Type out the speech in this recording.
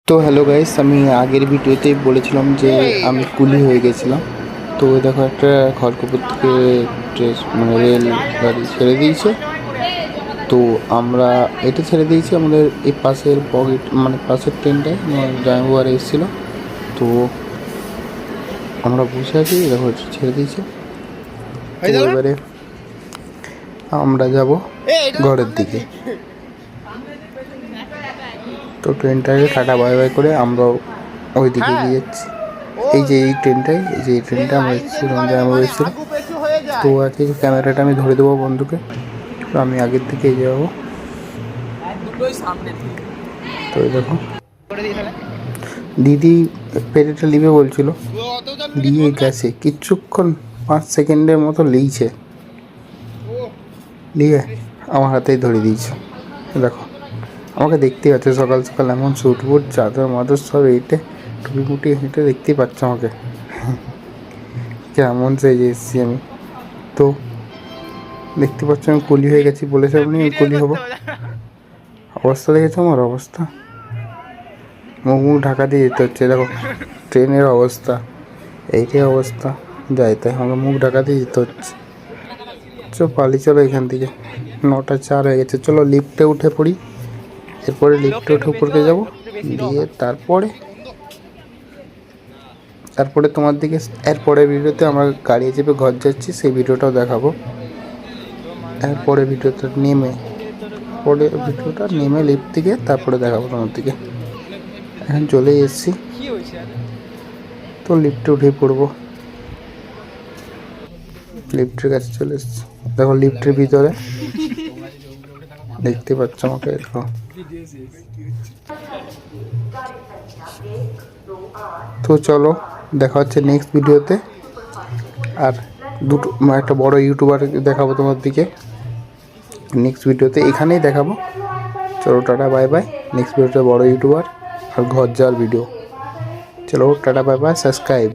তো hello guys, আমি আগের ভিডিওতেই বলেছিলাম যে আমি কুলি হয়ে গেছিলাম। তো দেখো একটা খড়গপুর থেকে মানে রেল গাড়ি ছেড়ে দিয়েছে। তো আমরা এটা ছেড়ে দিয়েছি আমাদের এই পাশের পকেট মানে পাশের ট্রেনটায় আমার জামাইবাবু এসেছিল। তো আমরা বসে আছি, দেখো ছেড়ে দিয়েছে। তো এবারে আমরা যাব ঘরের দিকে। তো ট্রেনটাকে টাটা বাই বাই করে আমরাও ওই দিকে গিয়ে যাচ্ছি। এই যে এই ট্রেনটা আমরা এসেছিলাম, জামাইবাবু এসেছিল। তো আজকে ক্যামেরাটা আমি ধরে দেবো বন্ধুকে। তো আমি আগের দিকে যাবো। তো দেখো দিদি পেটেটা লিবে বলছিল, দিয়ে গেছে কিছুক্ষণ 5 সেকেন্ডের মতো লিয়েছে, লিয়ে আমার হাতেই ধরে দিয়েছে। দেখো আমাকে দেখতেই পাচ্ছে, সকাল সকাল এমন স্যুট বুট চাদর মাদর সব এইটে টুপি মুটি হেঁটে দেখতেই পাচ্ছ আমাকে কেমন সেজে এসেছি আমি। তো দেখতে পাচ্ছ আমি কুলি হয়ে গেছি, বলেছে আপনি আমি কুলি হবো। অবস্থা দেখেছো আমার অবস্থা, মুখ ঢাকা দিয়ে যেতে হচ্ছে। দেখো ট্রেনের অবস্থা, এইটাই অবস্থা, যাই তাই আমাকে মুখ ঢাকা দিয়ে যেতে হচ্ছে। পালি চলো এখান থেকে, 9টা 4 হয়ে গেছে। চলো লিফটে উঠে পড়ি, এরপরে লিফটে উঠে উপরকে যাবো, দিয়ে তারপরে তোমার দিকে এরপরে ভিডিওতে আমরা গাড়ি চেপে ঘর যাচ্ছি, সেই ভিডিওটাও দেখাবো। এরপরে ভিডিওটা নেমে লিফট থেকে তারপরে দেখাবো তোমার দিকে। এখন চলে এসেছি, তো লিফটে উঠে পড়বো। লিফটের কাছে চলে এসেছি, দেখো লিফটের ভিতরে দেখতে পাচ্ছ আমাকে। দেখো তো চলো দেখা হচ্ছে নেক্সট ভিডিওতে। আর একটা বড় ইউটিউবার দেখাবো তোমার দিকে নেক্সট ভিডিওতে, এখানেই দেখাবো। চলো টাটা বাই বাই। নেক্সট ভিডিওতে বড় ইউটিউবার আর ঘর যাওয়ার ভিডিও। চলো টাটা বাই বাই, সাবস্ক্রাইব।